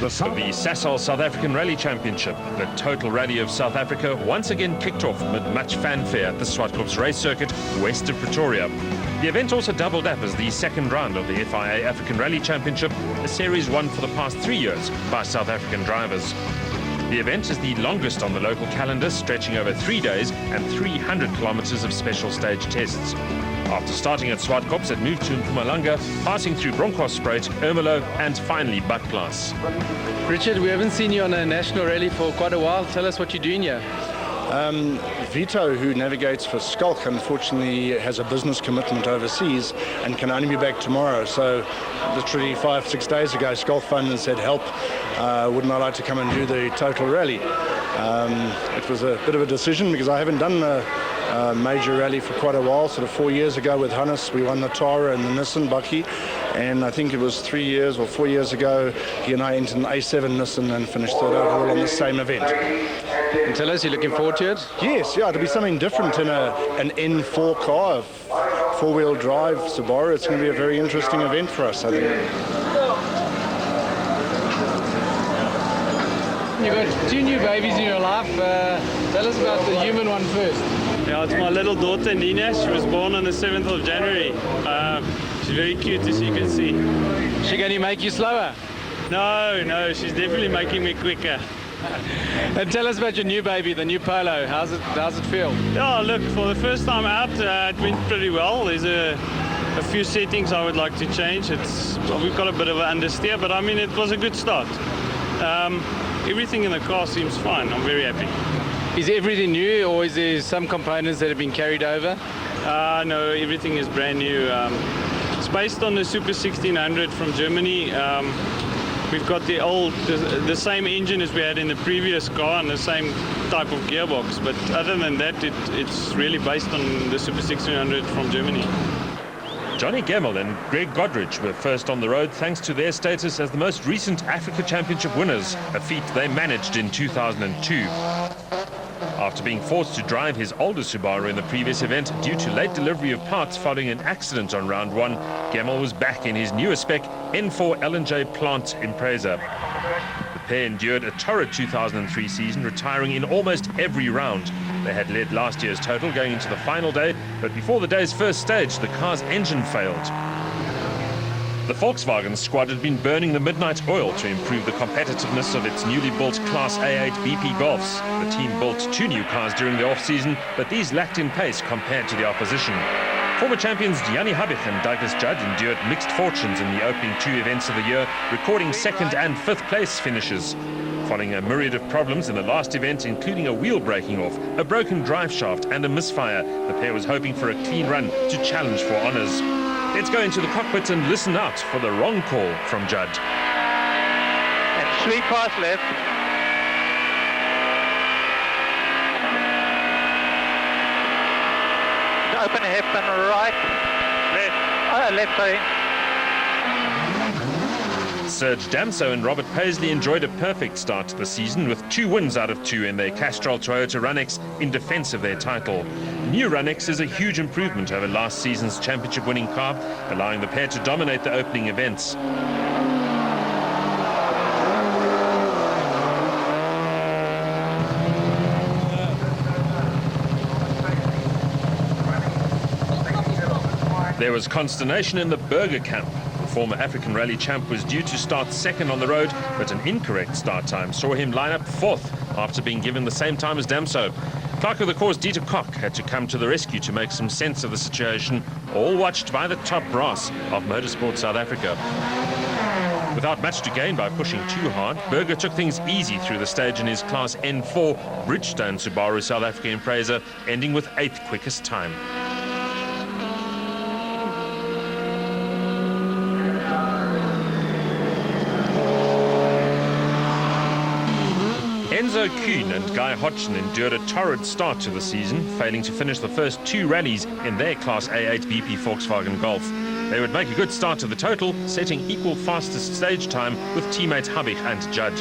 The Sasol South African Rally Championship, the total rally of South Africa, once again kicked off amid much fanfare at the Swartkops race circuit west of Pretoria. The event also doubled up as the second round of the FIA African Rally Championship, a series won for the past 3 years by South African drivers. The event is the longest on the local calendar, stretching over 3 days and 300 kilometers of special stage tests. After starting at Swartkops, it moved to Mpumalanga, passing through Bronkhorstspruit, Ermelo and finally Badplaats. Richard, we haven't seen you on a national rally for quite a while. Tell us what you're doing here. Vito, who navigates for Skulk, unfortunately has a business commitment overseas and can only be back tomorrow. So literally 5-6 days ago, Skulk phoned and said, help, wouldn't I like to come and do the total rally? It was a bit of a decision because I haven't done a major rally for quite a while. Sort of 4 years ago with Hannes, we won the Tara and the Nissan Bakkie. And I think it was 3 years or 4 years ago, he and I entered an A7 Nissan and finished third overall on the same event. And tell us, you're looking forward to it? Yes, yeah, it'll be something different in an N4 car, a four-wheel drive Subaru. It's going to be a very interesting event for us, I think. You've got 2 new babies in your life. Tell us about the human one first. Yeah, it's my little daughter Nina. She was born on the 7th of January. She's very cute, as you can see. Is she going to make you slower? No, she's definitely making me quicker. And tell us about your new baby, the new Polo. How's it feel? Yeah, look, for the first time out, it went pretty well. There's a few settings I would like to change. We've got a bit of an understeer, but I mean, it was a good start. Everything in the car seems fine. I'm very happy. Is everything new, or is there some components that have been carried over? No, everything is brand new. It's based on the Super 1600 from Germany. We've got the same engine as we had in the previous car and the same type of gearbox. But other than that, it's really based on the Super 1600 from Germany. Johnny Gemmell and Greg Godrich were first on the road thanks to their status as the most recent Africa Championship winners, a feat they managed in 2002. After being forced to drive his older Subaru in the previous event due to late delivery of parts following an accident on round 1, Gemmell was back in his newer spec N4 L&J Plant Impreza. The pair endured a torrid 2003 season, retiring in almost every round. They had led last year's total going into the final day, but before the day's first stage, the car's engine failed. The Volkswagen squad had been burning the midnight oil to improve the competitiveness of its newly built Class A8 BP Golfs. The team built 2 new cars during the off-season, but these lacked in pace compared to the opposition. Former champions Gianni Habich and Douglas Judd endured mixed fortunes in the opening 2 events of the year, recording 2nd and 5th place finishes. Following a myriad of problems in the last event, including a wheel breaking off, a broken drive shaft and a misfire, the pair was hoping for a clean run to challenge for honours. Let's go into the cockpit and listen out for the wrong call from Judd. And 3 cars left. Open hairpin right. Left, sorry. Serge Damso and Robert Paisley enjoyed a perfect start to the season with 2 wins out of 2 in their Castrol Toyota Runx in defence of their title. New Runx is a huge improvement over last season's championship-winning car, allowing the pair to dominate the opening events. There was consternation in the Berger camp. The former African Rally champ was due to start 2nd on the road, but an incorrect start time saw him line up 4th after being given the same time as Damso. Clerk of the course Dieter Koch had to come to the rescue to make some sense of the situation, all watched by the top brass of Motorsport South Africa. Without much to gain by pushing too hard, Berger took things easy through the stage in his Class N4 Bridgestone Subaru South Africa Impreza, ending with 8th quickest time. Enzo Kuhn and Guy Hodgson endured a torrid start to the season, failing to finish the first 2 rallies in their Class A8 BP Volkswagen Golf. They would make a good start to the total, setting equal fastest stage time with teammates Habich and Judd.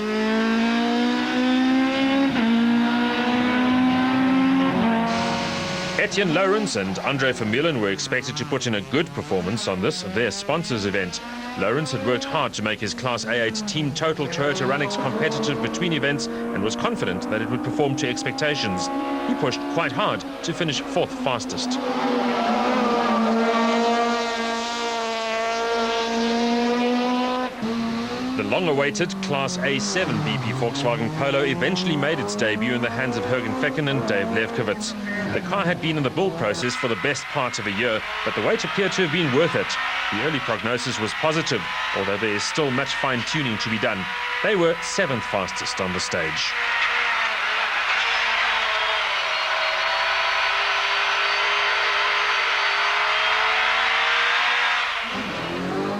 Etienne Lawrence and Andre Vermeulen were expected to put in a good performance on this, their sponsors event. Lawrence had worked hard to make his Class A8 team total Toyota Runnix competitive between events and was confident that it would perform to expectations. He pushed quite hard to finish fourth fastest. The long-awaited Class A7 BP Volkswagen Polo eventually made its debut in the hands of Jürgen Fecken and Dave Lefkowitz. The car had been in the build process for the best part of a year, but the wait appeared to have been worth it. The early prognosis was positive, although there is still much fine-tuning to be done. They were seventh fastest on the stage.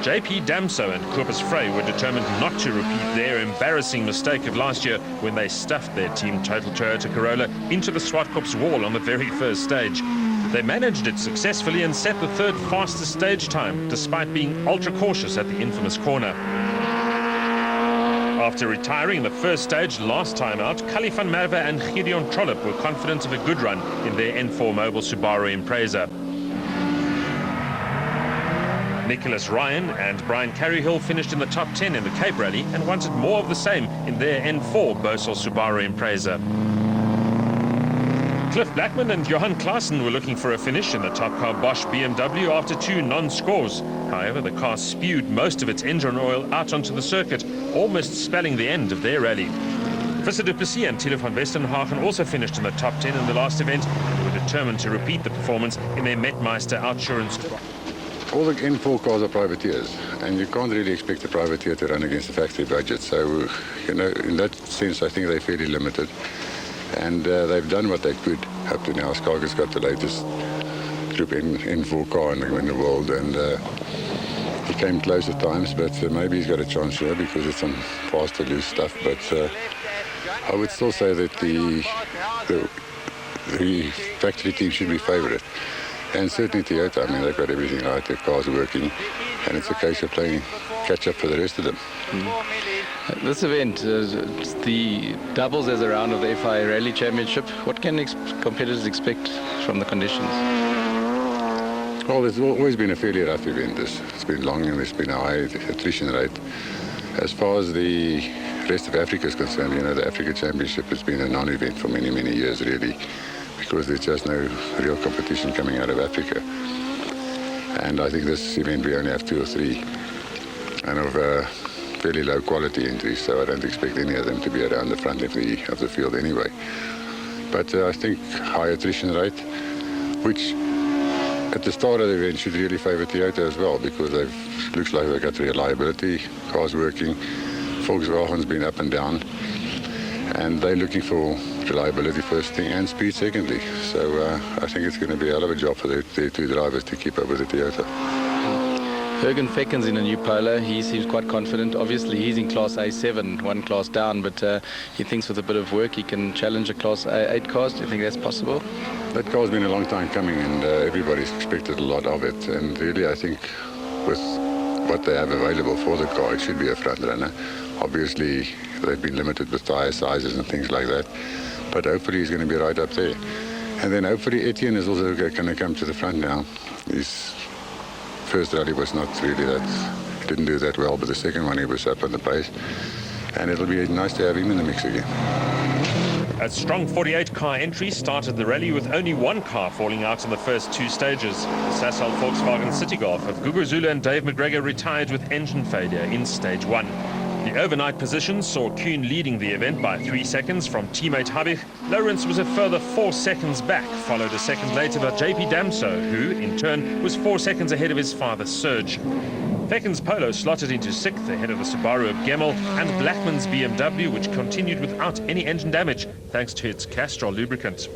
JP Damso and Cobus Frey were determined not to repeat their embarrassing mistake of last year when they stuffed their team total Toyota Corolla into the Swartkops wall on the very first stage. They managed it successfully and set the third fastest stage time, despite being ultra cautious at the infamous corner. After retiring the first stage last time out, Kali van Merwe and Gideon Trollip were confident of a good run in their N4 Mobile Subaru Impreza. Nicholas Ryan and Brian Careyhill finished in the top 10 in the Cape Rally and wanted more of the same in their N4 Bosal Subaru Impreza. Cliff Blackman and Johan Klaassen were looking for a finish in the top car Bosch BMW after two non-scores. However, the car spewed most of its engine oil out onto the circuit, almost spelling the end of their rally. Visser Du Plessis and Thiele van Westenhagen also finished in the top 10 in the last event and were determined to repeat the performance in their Metmeister Outsurance. All the N4 cars are privateers, and you can't really expect a privateer to run against the factory budget. So, you know, in that sense, I think they're fairly limited. And they've done what they could up to now. Skarga's got the latest Group N4 car in the world, and he came close at times, but maybe he's got a chance here because it's some faster, loose stuff. But I would still say that the factory team should be favourite. And certainly Toyota, I mean, they've got everything right, their car's working, and it's a case of playing catch up for the rest of them. This event, the doubles as a round of the FI Rally Championship, what can competitors expect from the conditions? Well, there's always been a fairly rough event. It's been long and there's been a high attrition rate. As far as the rest of Africa is concerned, you know, the Africa Championship has been a non-event for many, many years, really, because there's just no real competition coming out of Africa. And I think this event we only have 2 or 3 and of fairly low quality entries, so I don't expect any of them to be around the front of the field anyway. But I think high attrition rate, which at the start of the event should really favour Toyota as well, because looks like they've got reliability, cars working, Volkswagen's been up and down, and they're looking for reliability first thing and speed secondly. So I think it's going to be a hell of a job for their 2 drivers to keep up with the Toyota. Jürgen Fecken's in a new Polo. He seems quite confident. Obviously, he's in Class A7, 1 class down, but he thinks with a bit of work he can challenge a Class A8 cars. Do you think that's possible? That car's been a long time coming, and everybody's expected a lot of it. And really, I think with what they have available for the car, it should be a front runner. Obviously, they've been limited with tyre sizes and things like that, but hopefully he's going to be right up there. And then hopefully Etienne is also going to come to the front now. His first rally was not really he didn't do that well, but the second one he was up on the pace, and it'll be nice to have him in the mix again. A strong 48-car entry started the rally with only 1 car falling out in the first 2 stages. The Sasol Volkswagen City Golf of Gugu Zulu and Dave McGregor retired with engine failure in stage 1. The overnight position saw Kuhn leading the event by 3 seconds from teammate Habich. Lawrence was a further 4 seconds back, followed a second later by JP Damso, who, in turn, was 4 seconds ahead of his father, Serge. Fecken's Polo slotted into 6th ahead of the Subaru of Gemmel and Blackman's BMW, which continued without any engine damage, thanks to its Castrol lubricant.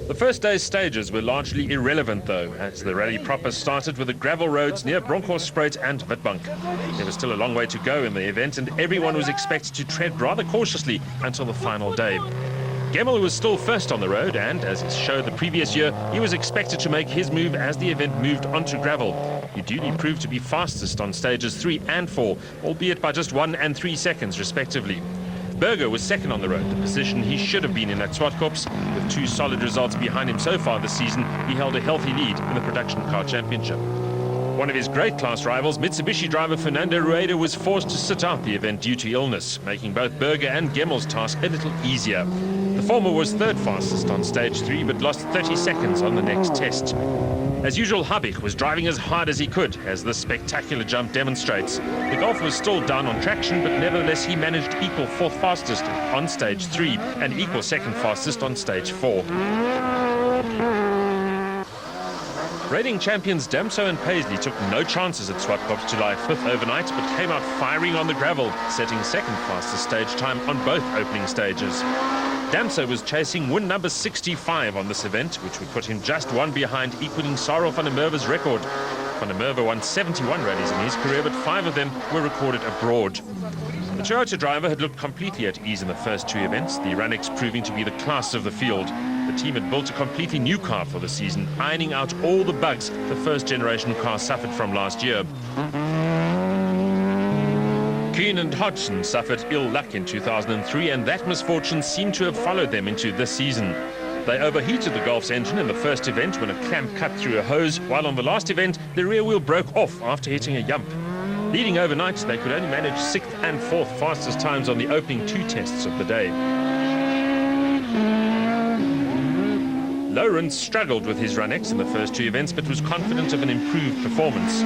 The first day's stages were largely irrelevant, though, as the rally proper started with the gravel roads near Bronkhorstspruit and Witbank. There was still a long way to go in the event, and everyone was expected to tread rather cautiously until the final day. Gemmel was still first on the road, and, as he showed the previous year, he was expected to make his move as the event moved onto gravel. He duly proved to be fastest on stages 3 and 4, albeit by just 1 and 3 seconds, respectively. Berger was second on the road, the position he should have been in at Swartkops. With 2 solid results behind him so far this season, he held a healthy lead in the Production Car Championship. One of his great class rivals, Mitsubishi driver Fernando Rueda, was forced to sit out the event due to illness, making both Berger and Gemmel's task a little easier. The former was third fastest on stage 3, but lost 30 seconds on the next test. As usual, Habich was driving as hard as he could, as this spectacular jump demonstrates. The Golf was still down on traction, but nevertheless he managed equal fourth fastest on stage 3 and equal second fastest on stage 4. Reigning champions Damso and Paisley took no chances at Swartkopf to lie 5th overnight, but came out firing on the gravel, setting second fastest stage time on both opening stages. Damso was chasing win number 65 on this event, which would put him just one behind, equaling Sarel van der Merwe's record. Van der Merwe won 71 rallies in his career, but 5 of them were recorded abroad. The Toyota driver had looked completely at ease in the first 2 events, the Runix proving to be the class of the field. The team had built a completely new car for the season, ironing out all the bugs the first generation car suffered from last year. Kuhn and Hodgson suffered ill luck in 2003, and that misfortune seemed to have followed them into this season. They overheated the Golf's engine in the first event when a clamp cut through a hose, while on the last event the rear wheel broke off after hitting a yump. Leading overnight, they could only manage 6th and 4th fastest times on the opening 2 tests of the day. Lawrence struggled with his Runx in the first 2 events, but was confident of an improved performance.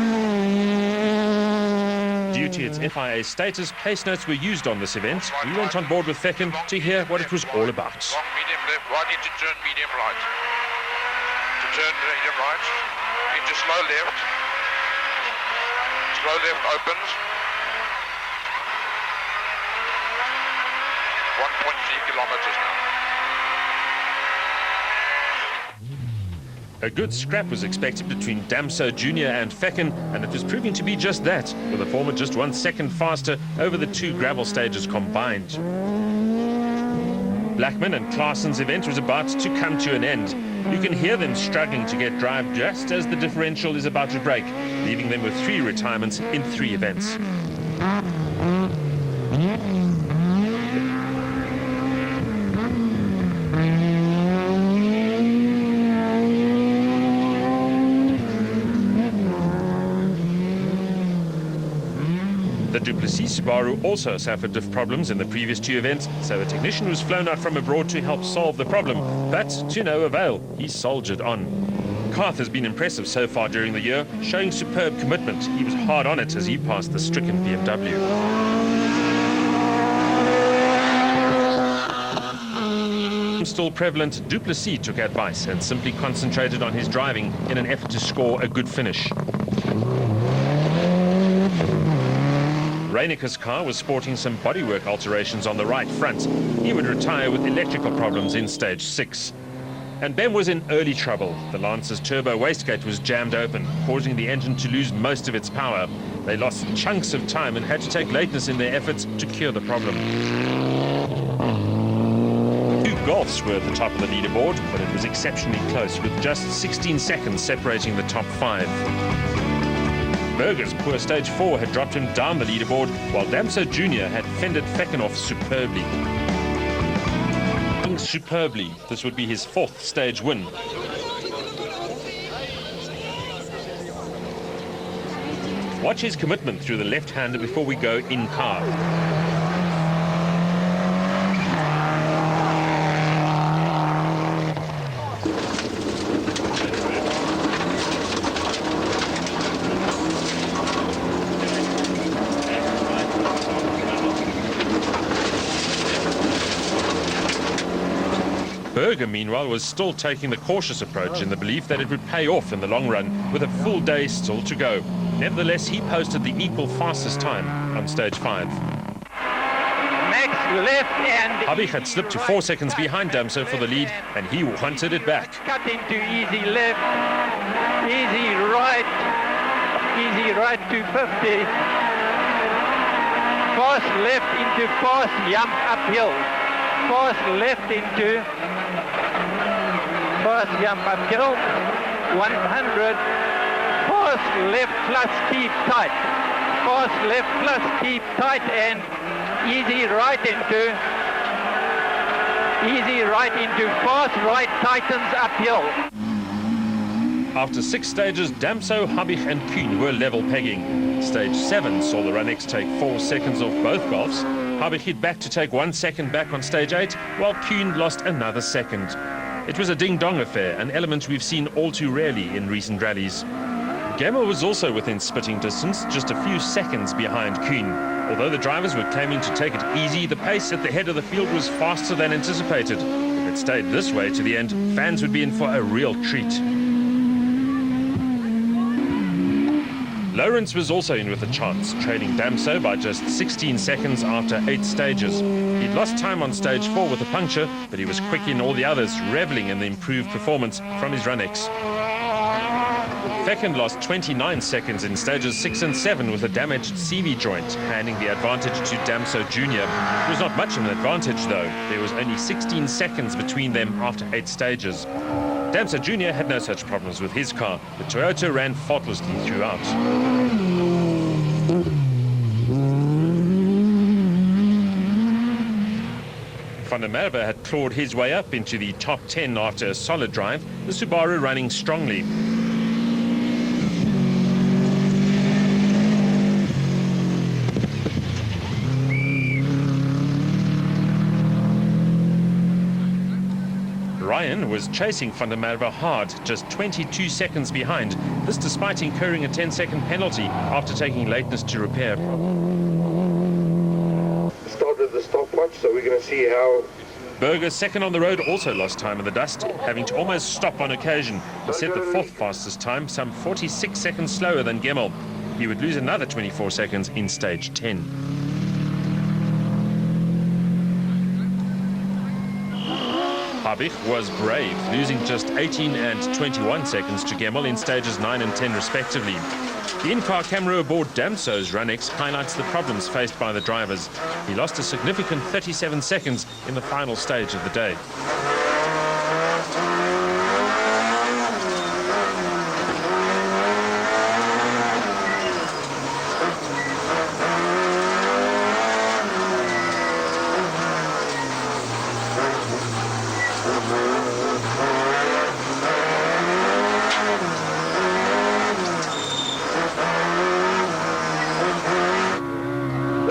Due to its FIA status, pace notes were used on this event. We went on board with Fecken to hear what it was all about. Long medium left, right into turn medium right. To turn medium right, into slow left. Slow left opens. 1.3 kilometers now. A good scrap was expected between Damso Jr. and Fecken, and it was proving to be just that, with the former just 1 second faster over the 2 gravel stages combined. Blackman and Claessen's event was about to come to an end. You can hear them struggling to get drive just as the differential is about to break, leaving them with 3 retirements in 3 events. The Duplessis Subaru also suffered diff problems in the previous 2 events, so a technician was flown out from abroad to help solve the problem, but to no avail. He soldiered on. Karth has been impressive so far during the year, showing superb commitment. He was hard on it as he passed the stricken BMW. Still prevalent, Duplessis took advice and simply concentrated on his driving in an effort to score a good finish. Reineke's car was sporting some bodywork alterations on the right front. He would retire with electrical problems in stage 6. And Ben was in early trouble. The Lance's turbo wastegate was jammed open, causing the engine to lose most of its power. They lost chunks of time and had to take lateness in their efforts to cure the problem. 2 Golfs were at the top of the leaderboard, but it was exceptionally close, with just 16 seconds separating the top 5. Berger's poor stage 4 had dropped him down the leaderboard, while Damso Jr. had fended Fecken off superbly. Superbly, this would be his 4th stage win. Watch his commitment through the left-hander before we go in car. Berger, meanwhile, was still taking the cautious approach in the belief that it would pay off in the long run, with a full day still to go. Nevertheless, he posted the equal fastest time on stage 5. Next left and Habich had slipped to 4 seconds behind Damso for the lead, and he wanted it back. cut into easy left, easy right to 50. Fast left into fast jump uphill. Fast left into fast jump uphill, 100, fast left plus keep tight, fast left plus keep tight, and easy right into fast right tightens uphill. After 6 stages, Damso, Habich and Kuhn were level pegging. Stage 7 saw the Runix take 4 seconds off both golfs. Habich hit back to take 1 second back on stage 8, while Kuhn lost another second. It was a ding-dong affair, an element we've seen all too rarely in recent rallies. Gemmell was also within spitting distance, just a few seconds behind Kuhn. Although the drivers were claiming to take it easy, the pace at the head of the field was faster than anticipated. If it stayed this way to the end, fans would be in for a real treat. Lawrence was also in with a chance, trailing Damso by just 16 seconds after 8 stages. He'd lost time on stage 4 with a puncture, but he was quick in all the others, reveling in the improved performance from his Runix. Fecken lost 29 seconds in stages 6 and 7 with a damaged CV joint, handing the advantage to Damso Jr. It was not much of an advantage though. There was only 16 seconds between them after 8 stages. Damso Jr. had no such problems with his car. The Toyota ran faultlessly throughout. Van der Merwe had clawed his way up into the top 10 after a solid drive, the Subaru running strongly. Ryan was chasing Van der Merwe hard, just 22 seconds behind, this despite incurring a 10-second penalty after taking lateness to repair. Started the stopwatch, so we're going to see how... Berger, second on the road, also lost time in the dust, having to almost stop on occasion. He set the 4th fastest time, some 46 seconds slower than Gemmell. He would lose another 24 seconds in stage 10. Habich was brave, losing just 18 and 21 seconds to Gemmell in stages 9 and 10 respectively. The in-car camera aboard Damso's Runix highlights the problems faced by the drivers. He lost a significant 37 seconds in the final stage of the day.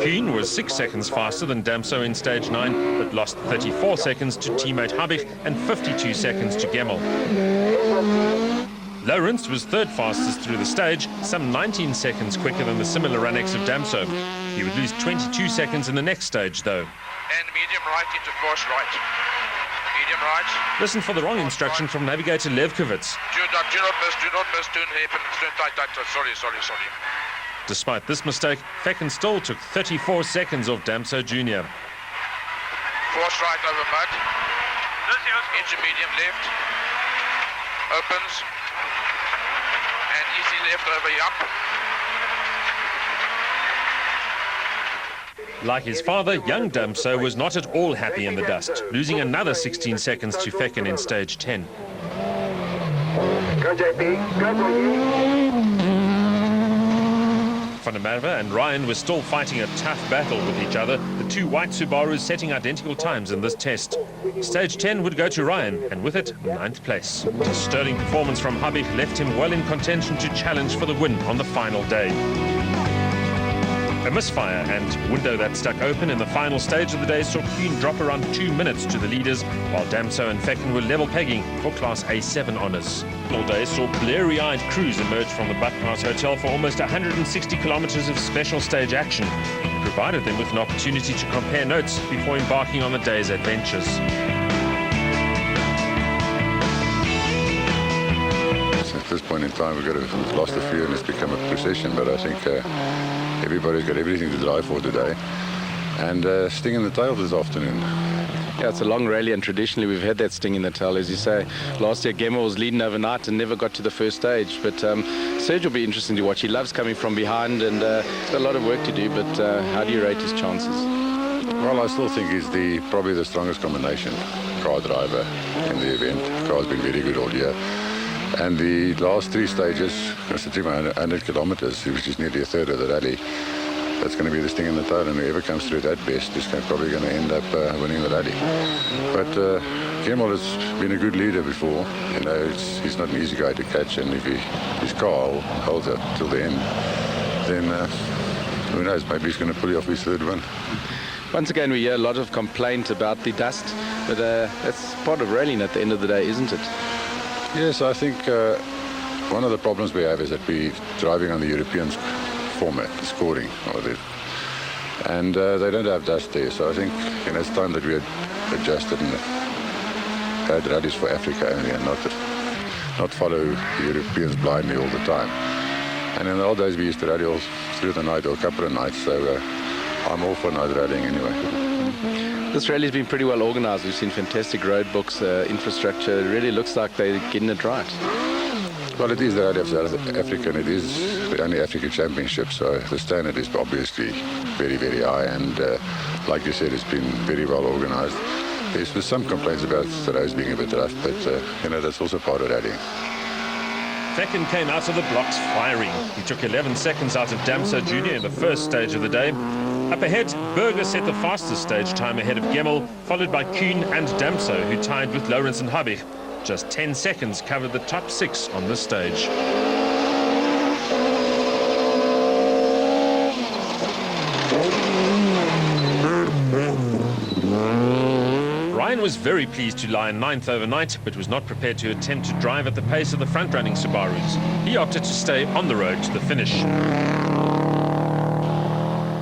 Kuhn was 6 seconds faster than Damso in stage 9, but lost 34 seconds to teammate Habich and 52 seconds to Gemmell. Lawrence was 3rd fastest through the stage, some 19 seconds quicker than the similar Runix of Damso. He would lose 22 seconds in the next stage, though. And medium right into course right. Medium right. Listen for the wrong instruction from navigator Levkovitz. Do not miss, turn hairpin, turn tight. Sorry. Despite this mistake, Fecken still took 34 seconds off Damso Jr. Force right over mud. Into medium left. Opens. And easy left over Yap. Like his father, young Damso was not at all happy in the dust, losing another 16 seconds to Fecken in stage 10. Go JP, go boy. Van der Merwe and Ryan were still fighting a tough battle with each other, the two white Subarus setting identical times in this test. Stage 10 would go to Ryan, and with it, 9th place. A sterling performance from Habich left him well in contention to challenge for the win on the final day. A misfire and window that stuck open in the final stage of the day saw Kuhn drop around 2 minutes to the leaders, while Damso and Fecken were level pegging for Class A7 honours. All day saw bleary-eyed crews emerge from the Badplaats Hotel for almost 160 kilometres of special stage action. It provided them with an opportunity to compare notes before embarking on the day's adventures. At this point in time, we've lost a few and it's become a procession, but I think everybody's got everything to drive for today. And sting in the tail this afternoon. Yeah, it's a long rally, and traditionally we've had that sting in the tail. As you say, last year Gemmell was leading overnight and never got to the first stage. But Serge will be interesting to watch. He loves coming from behind, and he's got a lot of work to do. But how do you rate his chances? Well, I still think he's probably the strongest combination car driver in the event. The car's been very good all year. And the last 3 stages, that's 300 kilometers, which is nearly a third of the rally, that's going to be the sting in the tail, and whoever comes through that best is probably going to end up winning the rally. But Gemmell has been a good leader before. You know, he's not an easy guy to catch, and if his car holds up till the end, then who knows, maybe he's going to pull off his third win. Once again, we hear a lot of complaint about the dust, but that's part of rallying at the end of the day, isn't it? Yes, I think one of the problems we have is that we're driving on the European format, the scoring, and they don't have dust there. So I think it's time that we adjusted and had rallies for Africa only, and not follow the Europeans blindly all the time. And in the old days, we used to rally all through the night or a couple of nights. So I'm all for night rallying anyway. This rally's been pretty well organised. We've seen fantastic road books, infrastructure. It really looks like they're getting it right. Well, it is the Rally of South Africa, and it is the only Africa Championship, so the standard is obviously very, very high, and like you said, it's been very well organised. There's some complaints about the roads being a bit rough, but that's also part of rallying. Vecken came out of the blocks firing. He took 11 seconds out of Damso Jr. in the first stage of the day. Up ahead, Berger set the fastest stage time ahead of Gemmell, followed by Kuhn and Damso, who tied with Lawrence and Habich. Just 10 seconds covered the top 6 on the stage. Ryan was very pleased to lie in 9th overnight, but was not prepared to attempt to drive at the pace of the front-running Subarus. He opted to stay on the road to the finish.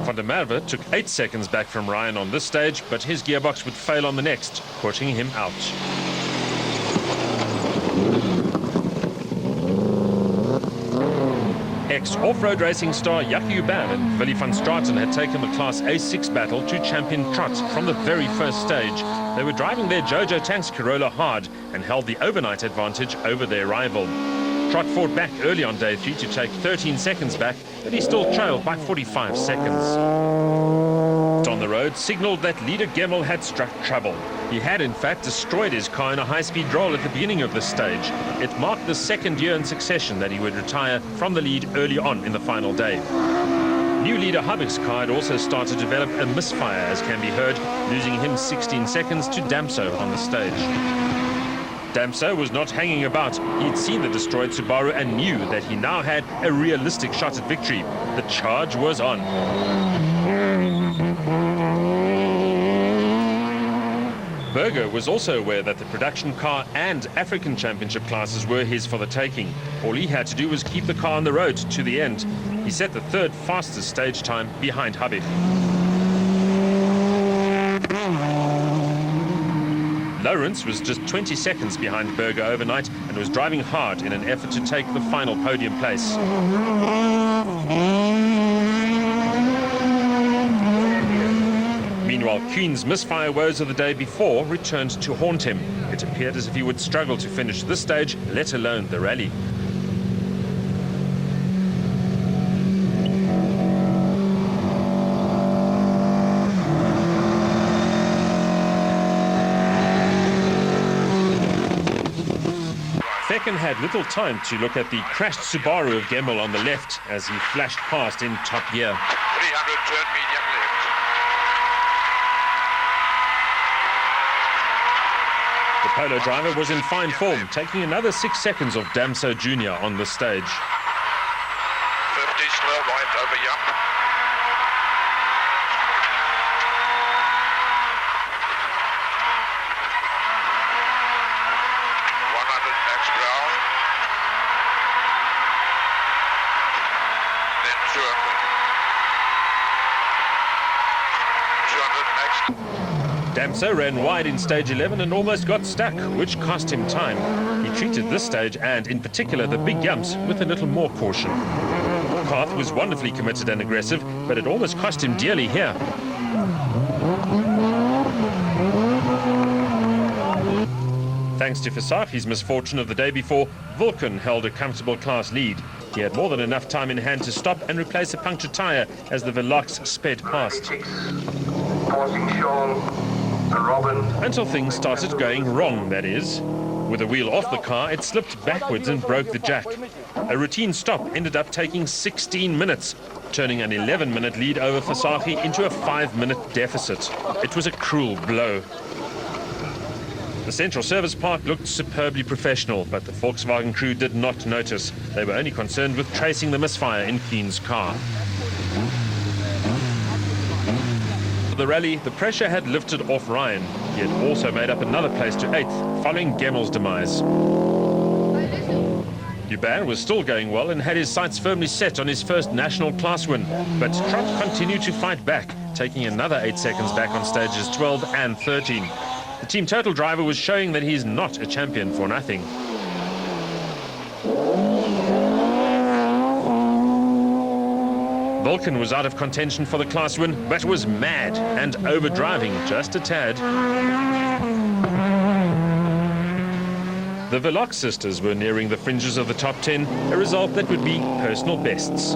Van der Merwe took 8 seconds back from Ryan on this stage, but his gearbox would fail on the next, putting him out. Ex-off-road racing star Jacques Hubert and Willy van Straten had taken the Class A6 battle to champion Trott from the very first stage. They were driving their Jojo Tanks Corolla hard and held the overnight advantage over their rival. Trott fought back early on day 3 to take 13 seconds back, but he still trailed by 45 seconds. On the road, signalled that leader Gemmell had struck trouble. He had in fact destroyed his car in a high-speed roll at the beginning of the stage. It marked the second year in succession that he would retire from the lead early on in the final day. New leader Habich's car had also started to develop a misfire, as can be heard, losing him 16 seconds to Damso on the stage. Damso was not hanging about. He'd seen the destroyed Subaru and knew that he now had a realistic shot at victory. The charge was on. Berger was also aware that the production car and African Championship classes were his for the taking. All he had to do was keep the car on the road to the end. He set the third fastest stage time behind Habich. Lawrence was just 20 seconds behind Berger overnight and was driving hard in an effort to take the final podium place. Meanwhile, Kuhn's misfire woes of the day before returned to haunt him. It appeared as if he would struggle to finish this stage, let alone the rally. Vecken had little time to look at the crashed Subaru of Gemmell on the left as he flashed past in top gear. 300 turn medium left. The Polo driver was in fine form, taking another 6 seconds of Damso Jr. on the stage. 50 slow right over Yap. 100 Max Brown. Then 200. 200 Max. Damso ran wide in stage 11 and almost got stuck, which cost him time. He treated this stage, and in particular the big jumps, with a little more caution. Karth was wonderfully committed and aggressive, but it almost cost him dearly here. Thanks to Visagi's misfortune of the day before, Vulcan held a comfortable class lead. He had more than enough time in hand to stop and replace a punctured tyre as the Velox sped past. Until things started going wrong, that is. With the wheel off the car, it slipped backwards and broke the jack. A routine stop ended up taking 16 minutes. turning an 11-minute lead over Visagie into a 5-minute deficit. It was a cruel blow. The Central Service Park looked superbly professional, but the Volkswagen crew did not notice. They were only concerned with tracing the misfire in Keen's car. For the rally, the pressure had lifted off Ryan. He had also made up another place to 8th, following Gemmel's demise. Hubert was still going well and had his sights firmly set on his first national class win, but Trott continued to fight back, taking another 8 seconds back on stages 12 and 13. The team total driver was showing that he's not a champion for nothing. Vulcan was out of contention for the class win, but was mad and overdriving just a tad. The Velox sisters were nearing the fringes of the top 10, a result that would be personal bests.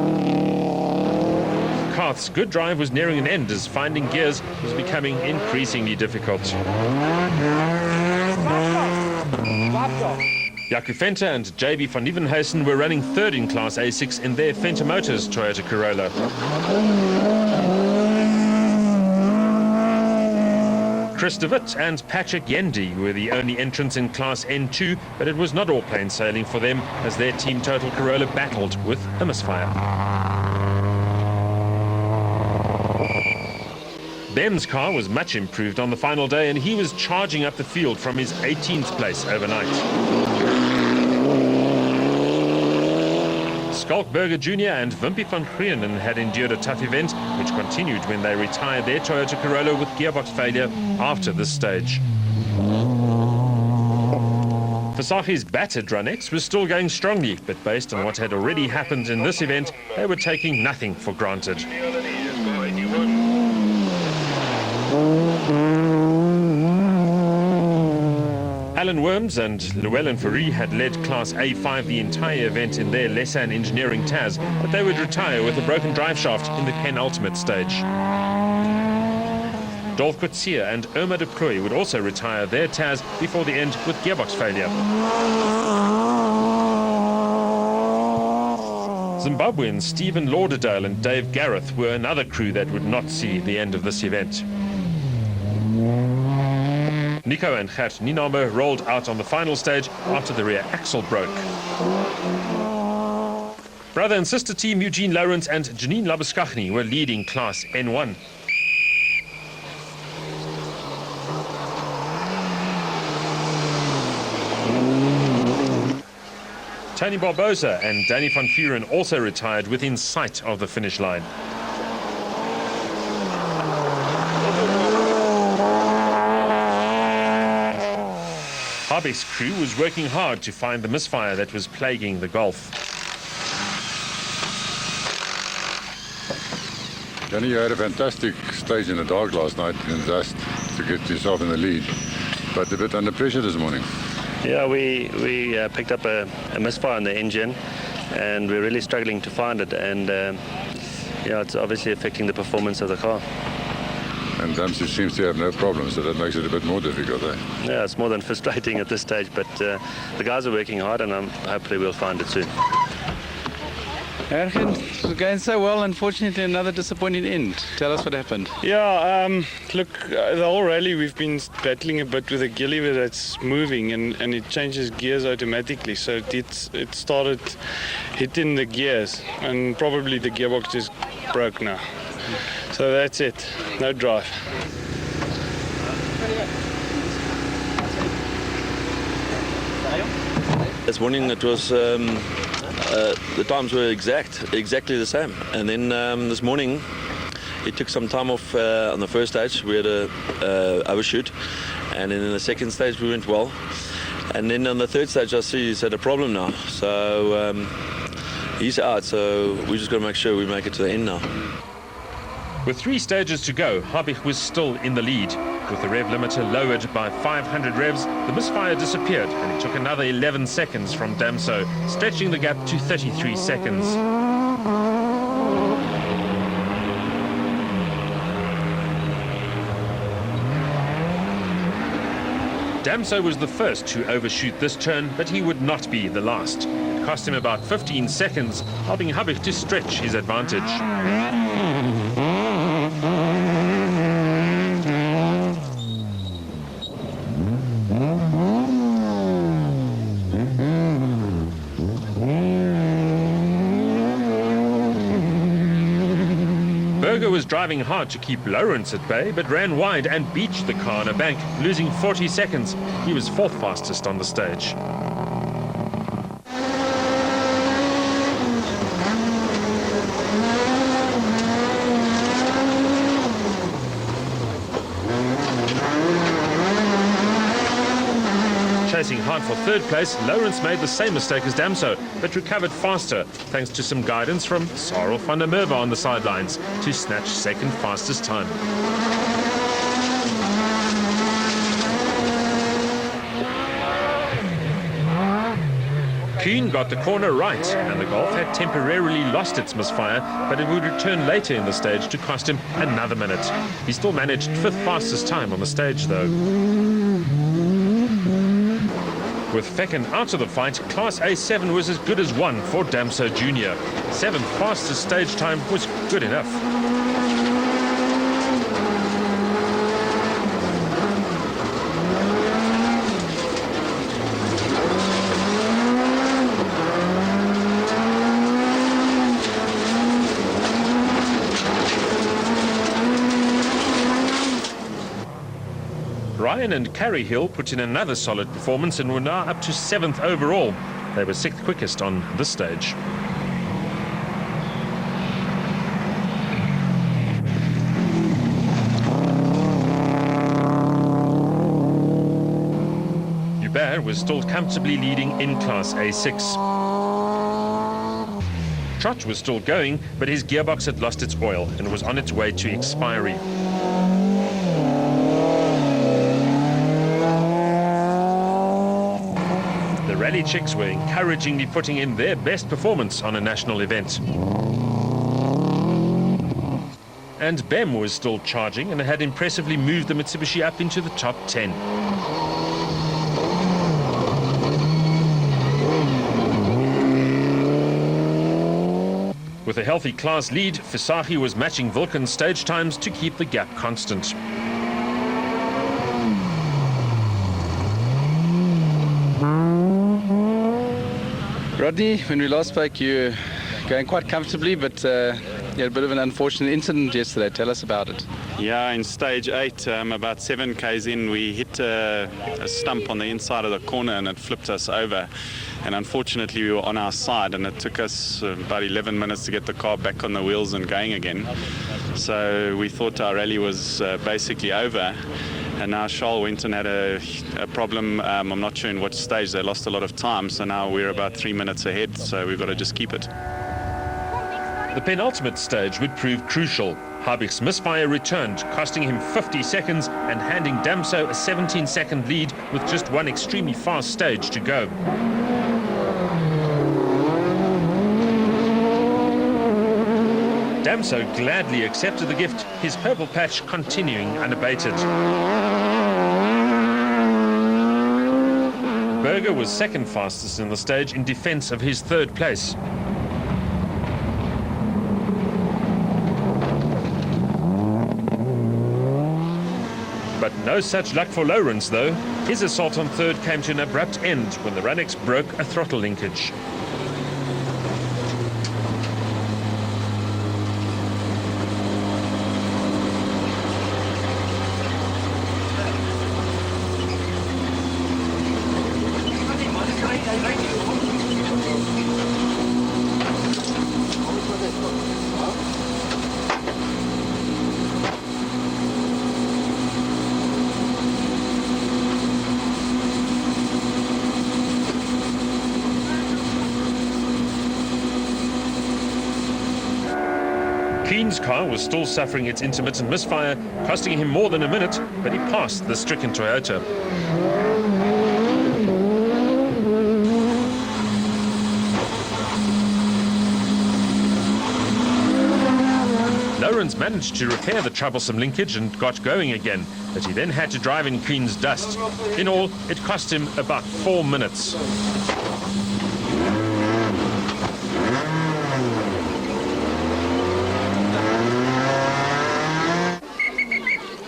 Karth's good drive was nearing an end as finding gears was becoming increasingly difficult. Jaco Venter and JB van Nieuwenhuizen were running third in Class A6 in their Venter Motors Toyota Corolla. Chris de Wit and Patrick Yendi were the only entrants in Class N2, but it was not all plain sailing for them as their team total Corolla battled with a misfire. Ben's car was much improved on the final day and he was charging up the field from his 18th place overnight. Skalkberger Jr. and Wimpy van Grienen had endured a tough event, which continued when they retired their Toyota Corolla with gearbox failure after this stage. Visagie's battered Runex was still going strongly, but based on what had already happened in this event, they were taking nothing for granted. Alan Worms and Llewellyn Fourie had led Class A5 the entire event in their Lessan Engineering Taz, but they would retire with a broken drive shaft in the penultimate stage. Dolf Coetzee and Irma de Plooy would also retire their Taz before the end with gearbox failure. Zimbabweans Stephen Lauderdale and Dave Gareth were another crew that would not see the end of this event. Nico and Gert Nienaber rolled out on the final stage after the rear axle broke. Brother and sister team Eugene Lawrence and Janine Labuschagne were leading Class N1. Tony Barbosa and Danny van Vuren also retired within sight of the finish line. Harbeck's crew was working hard to find the misfire that was plaguing the Golf. Johnny, you had a fantastic stage in the dark last night in the dust to get yourself in the lead, but a bit under pressure this morning. Yeah, we picked up a misfire on the engine and we're really struggling to find it, and yeah, it's obviously affecting the performance of the car. And Dempsey seems to have no problem, so that makes it a bit more difficult, eh? Yeah, it's more than frustrating at this stage, but the guys are working hard and hopefully we'll find it soon. Ergen, it was going so well, unfortunately another disappointing end. Tell us what happened. Yeah, look, the whole rally we've been battling a bit with a gear lever that's moving and it changes gears automatically. So it started hitting the gears and probably the gearbox just broke now. So that's it, no drive. This morning it was, the times were exactly the same. And then this morning it took some time off on the first stage. We had a overshoot, and then in the second stage we went well. And then on the third stage I see he's had a problem now. So he's out, so we just got to make sure we make it to the end now. With 3 stages to go, Harbeck was still in the lead. With the rev limiter lowered by 500 revs, the misfire disappeared and it took another 11 seconds from Damso, stretching the gap to 33 seconds. Damso was the first to overshoot this turn, but he would not be the last. cost him about 15 seconds, helping Habig to stretch his advantage. Berger was driving hard to keep Lawrence at bay, but ran wide and beached the car on a bank, losing 40 seconds. He was fourth fastest on the stage. Chasing hard for third place, Lawrence made the same mistake as Damso, but recovered faster, thanks to some guidance from Sarel van der Merwe on the sidelines, to snatch second fastest time. Kuhn got the corner right, and the Golf had temporarily lost its misfire, but it would return later in the stage to cost him another minute. He still managed fifth fastest time on the stage, though. With Fecken out of the fight, Class A7 was as good as one for Damso Jr. Seventh fastest stage time was good enough. Ryan and Carey Hill put in another solid performance and were now up to 7th overall. They were 6th quickest on this stage. Hubert was still comfortably leading in Class A6. Trott was still going, but his gearbox had lost its oil and was on its way to expiry. The Rally Chicks were encouragingly putting in their best performance on a national event. And Bem was still charging and had impressively moved the Mitsubishi up into the top 10. With a healthy class lead, Visagie was matching Vulcan's stage times to keep the gap constant. Rodney, when we last spoke, you were going quite comfortably, but you had a bit of an unfortunate incident yesterday. Tell us about it. Yeah, in stage 8, about 7 k's in, we hit a stump on the inside of the corner and it flipped us over. And unfortunately, we were on our side, and it took us about 11 minutes to get the car back on the wheels and going again. So we thought our rally was basically over. And now Charles went and had a problem. I'm not sure in what stage. They lost a lot of time, so now we're about 3 minutes ahead, so we've got to just keep it. The penultimate stage would prove crucial. Habig's misfire returned, costing him 50 seconds and handing Damso a 17-second lead with just one extremely fast stage to go. Damso gladly accepted the gift, his purple patch continuing unabated. Berger was second fastest in the stage in defense of his third place. But no such luck for Lawrence, though. His assault on third came to an abrupt end when the Ranex broke a throttle linkage. Kuhn's car was still suffering its intermittent misfire, costing him more than a minute, but he passed the stricken Toyota. Lawrence managed to repair the troublesome linkage and got going again, but he then had to drive in Kuhn's dust. In all, it cost him about 4 minutes.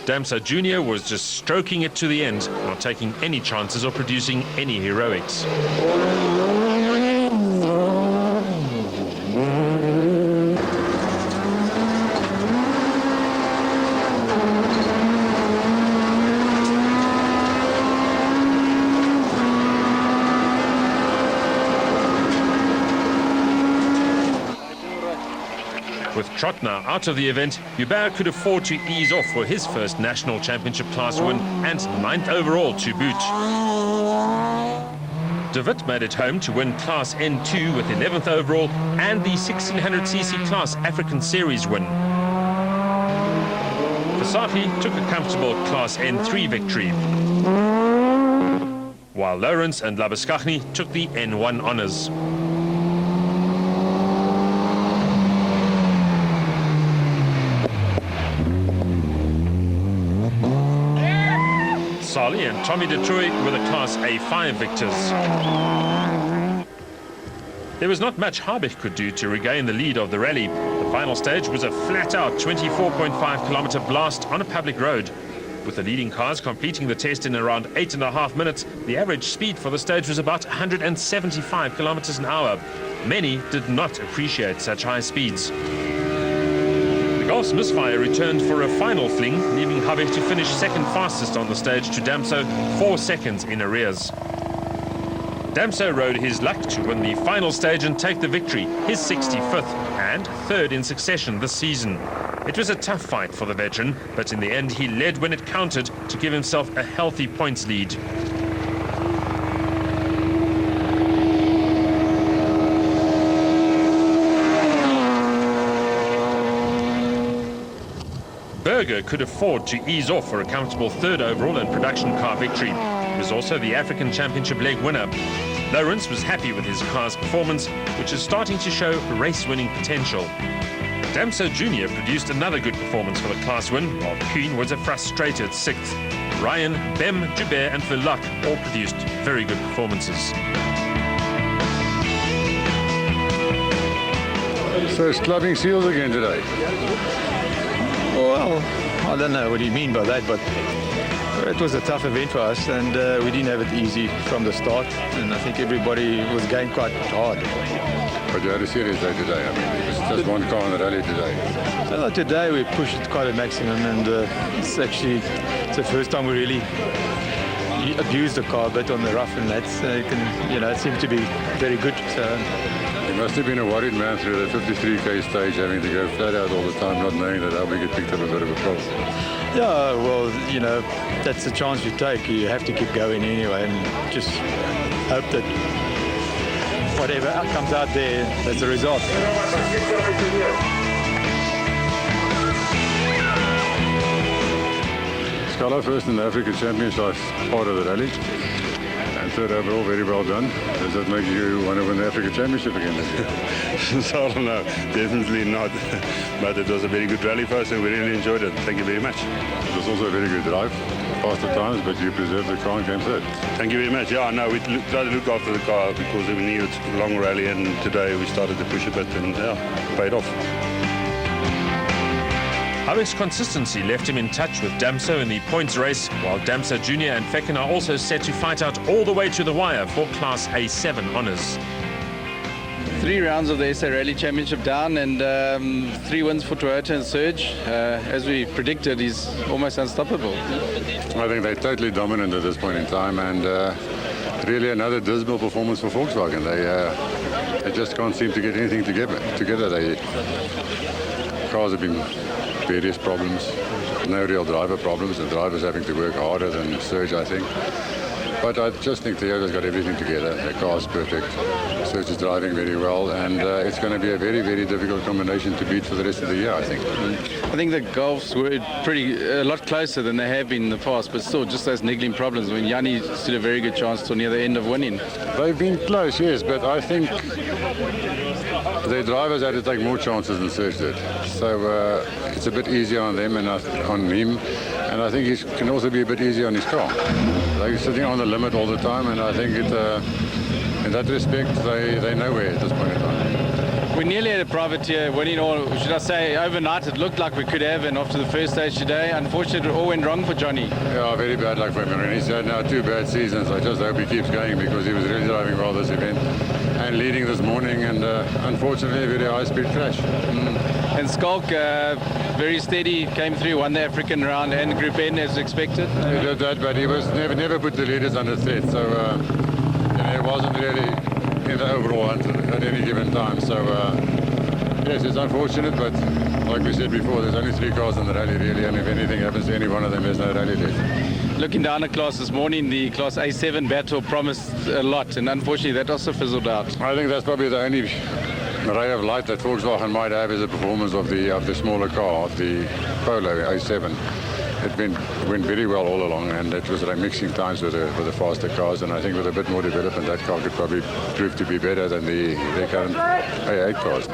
Damso Jr. was just stroking it to the end, not taking any chances or producing any heroics. With Trotner out of the event, Hubert could afford to ease off for his first national championship class win and 9th overall to boot. De Wit made it home to win Class N2 with 11th overall and the 1600cc Class African Series win. Vasafi took a comfortable Class N3 victory, while Lawrence and Labuschagne took the N1 honours. Sali and Tommy Detroit were the Class A5 victors. There was not much Habich could do to regain the lead of the rally. The final stage was a flat-out 24.5-kilometre blast on a public road. With the leading cars completing the test in around 8.5 minutes, the average speed for the stage was about 175 kilometres an hour. Many did not appreciate such high speeds. The Gulf's Misfire returned for a final fling, leaving Habich to finish second fastest on the stage to Damso 4 seconds in arrears. Damso rode his luck to win the final stage and take the victory, his 65th and 3rd in succession this season. It was a tough fight for the veteran, but in the end he led when it counted to give himself a healthy points lead. Berger could afford to ease off for a comfortable 3rd overall and production car victory. He was also the African Championship leg winner. Lawrence was happy with his car's performance, which is starting to show race-winning potential. Damso Jr. produced another good performance for the class win, while Kuhn was a frustrated 6th. Ryan, Bem, Joubert and Verlac all produced very good performances. So it's clubbing seals again today. Well, I don't know what you mean by that, but it was a tough event for us, and we didn't have it easy from the start, and I think everybody was going quite hard. But you had a serious day today. I mean, it was just one car in the rally today. So today we pushed it quite a maximum, and it's the first time we really abused the car a bit on the rough, and that's it seemed to be very good. So. He must have been a worried man through the 53k stage, having to go flat out all the time, not knowing that Albie had picked up a bit of a problem. Yeah, well, that's the chance you take. You have to keep going anyway, and just hope that whatever comes out there, that's the result. Scala first in the Africa Championship, part of the rally. And 3rd overall, very well done. Does that make you want to win the Africa Championship again this year? So, no, definitely not. But it was a very good rally for us and we really enjoyed it. Thank you very much. It was also a very good drive. Faster times, but you preserved the car and came 3rd. Thank you very much. Yeah, no, we tried to look after the car because we needed a long rally, and today we started to push a bit and paid off. Habich's consistency left him in touch with Damso in the points race, while Damso Jr. and Fecken are also set to fight out all the way to the wire for Class A7 honours. 3 rounds of the SA Rally Championship down, and 3 wins for Toyota and Surge. As we predicted, he's almost unstoppable. I think they're totally dominant at this point in time, and really another dismal performance for Volkswagen. They just can't seem to get anything together. Cars have been various problems, no real driver problems. The driver's having to work harder than Surge, I think. But I just think Toyota's got everything together. The car's perfect. Surge is driving very well, and it's going to be a very, very difficult combination to beat for the rest of the year, I think. I think the Golfs were a lot closer than they have been in the past, but still just those niggling problems. I mean, Yanni stood a very good chance till near the end of winning. They've been close, yes, but I think their drivers had to take more chances than Surge did. So it's a bit easier on them and on him, and I think he can also be a bit easier on his car. They're sitting on the limit all the time, and I think in that respect they know where at this point in time. We nearly had a privateer winning, or should I say overnight. It looked like we could have, and after the first stage today, unfortunately it all went wrong for Johnny. Yeah, very bad luck for him. I mean, he's had now 2 bad seasons. I just hope he keeps going because he was really driving well this event and leading this morning, and unfortunately a very high-speed crash. And Skulk, very steady, came through, won the African round and Group N as expected. He did that, but he was never put the leaders under threat, so it wasn't really in the overall hunt at any given time. So yes, it's unfortunate, but like we said before, there's only 3 cars in the rally really, and if anything happens to any one of them, there's no rally left. Looking down the class this morning, the Class A7 battle promised a lot, and unfortunately that also fizzled out. I think that's probably the only ray of light that Volkswagen might have is the performance of the smaller car, of the Polo A7. It went very well all along, and it was like mixing times with the faster cars, and I think with a bit more development that car could probably prove to be better than the current A8 cars.